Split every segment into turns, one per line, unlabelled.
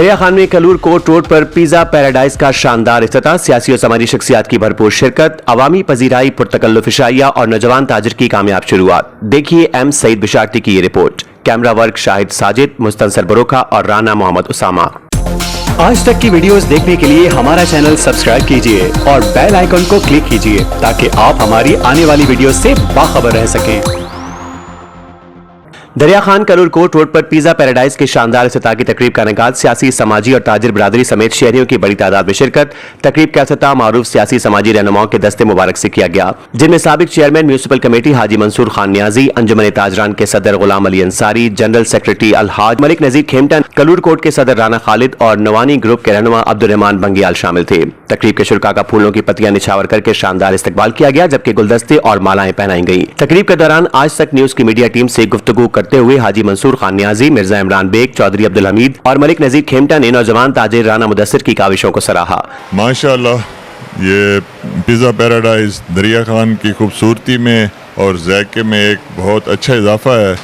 दरिया खान में Kalur coat road पर पिज्जा पैराडाइज का शानदार इफ्तिताह, सियासी और समाजी शख्सियात की भरपूर शिरकत, अवामी पजीराई, पुरतकल्लुफ इशाइया और नौजवान ताजिर की कामयाब शुरुआत। देखिए एम सईद बिशारती की ये रिपोर्ट। कैमरा वर्क शाहिद साजिद, मुस्तनसर बरोखा और राना मोहम्मद उसामा।
आज तक की वीडियोस देखने के लिए हमारा चैनल सब्सक्राइब कीजिए और बेल आइकन को क्लिक कीजिए ताकि आप हमारी आने वाली वीडियो से बाखबर रह सकें।
दरिया खान कलूर कोट रोड पर पिज्जा पैराडाइज के शानदार इफ्तिताह की तकरीब का इनेकाद, सियासी, समाजी और ताजिर बिरादरी समेत शहरियों की बड़ी तादाद में शिरकत। तकरीब का इफ्तिताह मारूफ सियासी समाजी रहनुमाओं के दस्ते मुबारक से किया गया, जिनमें साबिक चेयरमैन म्यूनिसिपल कमेटी हाजी मंसूर खान नियाजी, अंजुमन ताजरान के सदर गुलाम अली अंसारी, जनरल सेक्रेटरी अलहाज मलिक नजीर खेमटन, कलूर कोट के सदर राना खालिद और नवानी ग्रुप के रहनुमा अब्दुर्रहमान बंगियाल शामिल थे। तकरीब के शुरका का फूलों की पत्तियां निछावर करके शानदार इस्तकबाल किया गया, जबकि गुलदस्ते और मालाएं पहनाई गई। तकरीब के दौरान आज तक न्यूज की मीडिया टीम से गुफ्तगू करते हुए हाजी मंसूर खान नियाजी, मिर्जा इमरान बेग, चौधरी अब्दुल हमीद और मलिक नजीर खेमटा ने नौजवान ताजिर राना मुदस्सिर की काविशों को सराहा।
माशाअल्लाह, ये पिज़्ज़ा पैराडाइज दरिया खान की खूबसूरती में और जायके में एक बहुत अच्छा इजाफा है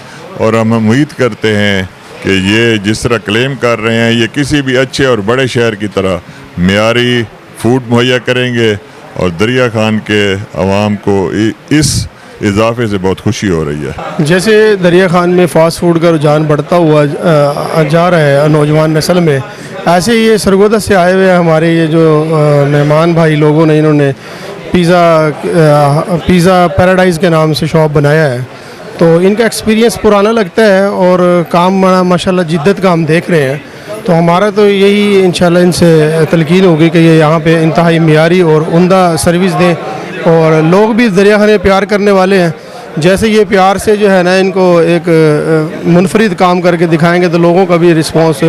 और हम उम्मीद करते हैं कि ये जिस तरह क्लेम कर रहे हैं, ये किसी भी अच्छे और बड़े शहर की तरह मियारी फूड मुहैया करेंगे और दरिया खान के अवाम को इस इजाफे से बहुत खुशी हो रही है।
जैसे दरिया खान में फ़ास्ट फूड का रुझान बढ़ता हुआ जा रहा है नौजवान नस्ल में, ऐसे ये सरगोदा से आए हुए हमारे ये जो मेहमान भाई लोगों ने, इन्होंने पिज़्ज़ा पैराडाइज़ के नाम से शॉप बनाया है। तो इनका एक्सपीरियंस पुराना लगता है और काम बड़ा माशाल्लाह जिद्दत का हम देख रहे हैं। तो हमारा तो यही इंशाल्लाह इनसे तलकीन होगी कि ये यहाँ पे इंतहाई मियारी और उम्दा सर्विस दें और लोग भी दरिया खान में प्यार करने वाले हैं। जैसे ये प्यार से जो है ना इनको एक मुनफरिद काम करके दिखाएंगे तो लोगों का भी रिस्पांस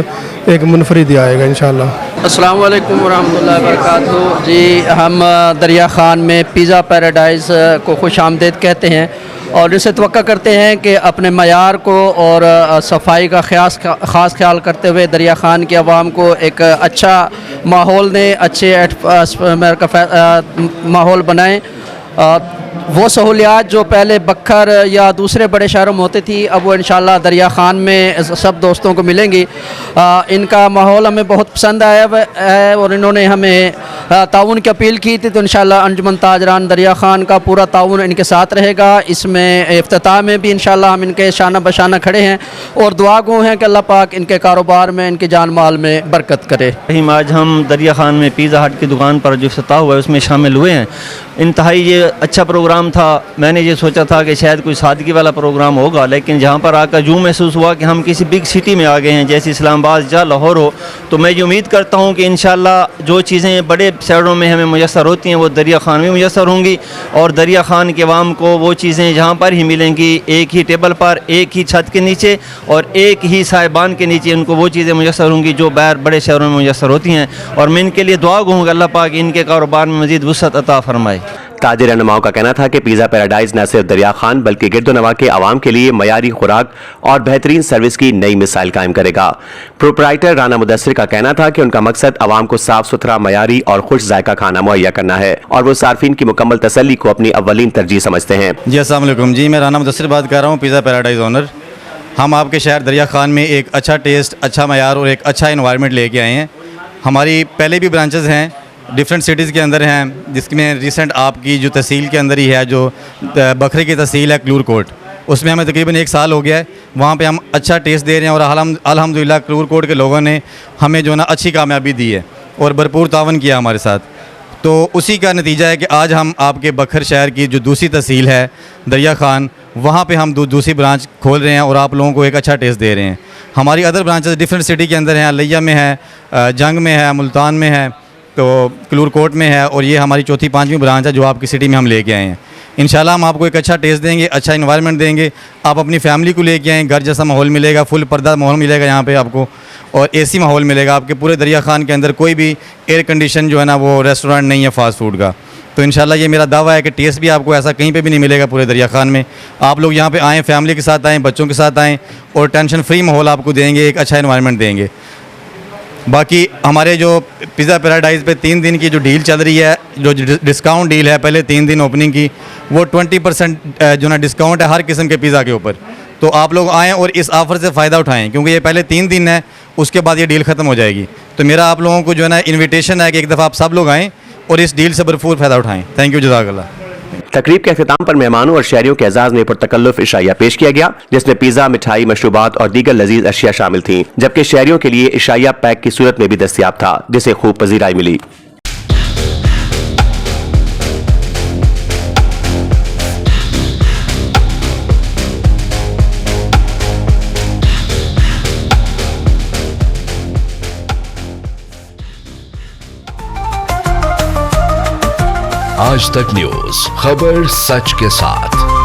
एक मुनफरिद ही आएगा इंशाल्लाह।
अस्सलाम वालेकुम वरहमतुल्लाहि वबरकातुहू। जी, हम दरिया खान में पिज़्ज़ा पैराडाइज़ को खुश आमदीद कहते हैं और इनसे तवक्का करते हैं कि अपने मयार को और सफाई का ख़ास ख्याल करते हुए दरिया खान के अवाम को एक अच्छा माहौल दें, अच्छे माहौल बनाएं। वो सहूलियात जो पहले बखर या दूसरे बड़े शहरों में होती थी, अब वो इंशाल्लाह दरिया खान में सब दोस्तों को मिलेंगी। इनका माहौल हमें बहुत पसंद आया है और इन्होंने हमें ताउन की अपील की थी, तो इंशाल्लाह अंजुमन ताजरान दरिया खान का पूरा ताउन इनके साथ रहेगा। इसमें इफ्तिताह में भी इंशाल्लाह हम इनके शाना बशाना खड़े हैं और दुआ गो हैं कि अल्लाह पाक इनके कारोबार में, इनके जान माल में बरकत करे।
आज हम दरिया खान में पिज़्ज़ा हट की दुकान पर जो इफ्तिताह हुआ है उसमें शामिल हुए हैं। इंतहाई ये अच्छा प्रोग्राम था। मैंने ये सोचा था कि शायद कोई सादगी वाला प्रोग्राम होगा, लेकिन जहाँ पर आकर यूँ महसूस हुआ कि हम किसी बिग सिटी में आ गए हैं, जैसे इस्लामाबाद या लाहौर हो। तो मैं ये उम्मीद करता हूँ कि इंशाल्लाह जो चीज़ें बड़े शहरों में हमें मुयस्सर होती हैं वो दरिया खान में मुयस्सर होंगी और दरिया खान के अवाम को वो चीज़ें जहाँ पर ही मिलेंगी, एक ही टेबल पर, एक ही छत के नीचे और एक ही साहिबान के नीचे उनको वो चीज़ें मुयस्सर होंगी जो बाहर बड़े शहरों में मुयस्सर होती हैं। और मैं इनके लिए दुआ गो कि अल्लाह पाक इनके कारोबार में मज़ीद वुसअत अता फरमाए।
ताजिर रहनुमाओं का कहना था कि पिज़्ज़ा पैराडाइज न सिर्फ दरिया खान बल्कि गिरदोनवा के आवाम के लिए मयारी खुराक और बेहतरीन सर्विस की नई मिसाइल कायम करेगा। प्रोपराइटर राना मुदस्सिर का कहना था कि उनका मकसद आवाम को साफ सुथरा, मयारी और खुश जायका खाना मुहैया करना है और वो सार्फिन की मुकम्मल तसल्ली को अपनी अव्वलीन तरजीह समझते हैं।
जी, अस्सलाम वालेकुम। जी, मैं राना मुदस्सिर बात कर रहा हूँ, पिज़्ज़ा पैराडाइज ओनर। हम आपके शहर दरिया खान में एक अच्छा टेस्ट, अच्छा मयार और एक अच्छा इन्वायरमेंट लेके आए हैं। हमारी पहले भी ब्रांचेस हैं, डिफरेंट सिटीज़ के अंदर हैं, जिसमें रिसेंट आपकी जो तहसील के अंदर ही है, जो बखरे की तहसील है कलूर कोट, उसमें हमें तकरीबन 1 साल हो गया है। वहाँ पे हम अच्छा टेस्ट दे रहे हैं और अल्हम्दुलिल्लाह कलूर कोट के लोगों ने हमें जो ना अच्छी कामयाबी दी है और भरपूर तावन किया हमारे साथ। तो उसी का नतीजा है कि आज हम आपके बखर शहर की जो दूसरी तहसील है दरिया खान, वहाँ पे हम दूसरी ब्रांच खोल रहे हैं और आप लोगों को एक अच्छा टेस्ट दे रहे हैं। हमारी अदर ब्रांचेस डिफरेंट सिटी के अंदर हैं, लिया में है, जंग में है, मुल्तान में है, तो कलूर कोट में है और ये हमारी चौथी 5वीं ब्रांच है जो आपकी सिटी में हम लेके आए हैं। इंशाल्लाह हम आपको एक अच्छा टेस्ट देंगे, अच्छा इन्वायरमेंट देंगे। आप अपनी फैमिली को लेके आएँ, घर जैसा माहौल मिलेगा, फुल पर्दा माहौल मिलेगा यहाँ पे आपको और एसी माहौल मिलेगा। आपके पूरे दरिया खान के अंदर कोई भी एयर कंडीशन जो है ना वो रेस्टोरेंट नहीं है फ़ास्ट फूड का। तो इंशाल्लाह ये मेरा दावा है कि टेस्ट भी आपको ऐसा कहीं पे भी नहीं मिलेगा पूरे दरिया खान में। आप लोग यहाँ पे आएँ, फैमिली के साथ आएँ, बच्चों के साथ आएँ और टेंशन फ्री माहौल आपको देंगे, एक अच्छा इन्वायरमेंट देंगे। बाकी हमारे जो पिज़्ज़ा पैराडाइज़ पे 3 दिन की जो डील चल रही है, जो डिस्काउंट डील है, पहले 3 दिन ओपनिंग की, वो 20% जो ना डिस्काउंट है हर किस्म के पिज़्ज़ा के ऊपर। तो आप लोग आएँ और इस ऑफ़र से फ़ायदा उठाएं, क्योंकि ये पहले 3 दिन है, उसके बाद ये डील ख़त्म हो जाएगी। तो मेरा आप लोगों को जो है ना इन्विटेशन है कि एक दफ़ा आप सब लोग आएँ और इस डील से भरपूर फ़ायदा उठाएँ। थैंक यू, जज़ाकल्लाह।
तकरीब के अख्ताम पर मेहमानों और शहरियों के एजाज में पुरतकल्लुफ इशाइया पेश किया गया, जिसमें पिज़्ज़ा, मिठाई, मशरूबात और दीगर लजीज अशिया शामिल थीं, जबकि शहरियों के लिए इशाइया पैक की सूरत में भी दस्तयाब था, जिसे खूब पजीराई मिली।
आज तक न्यूज, खबर सच के साथ।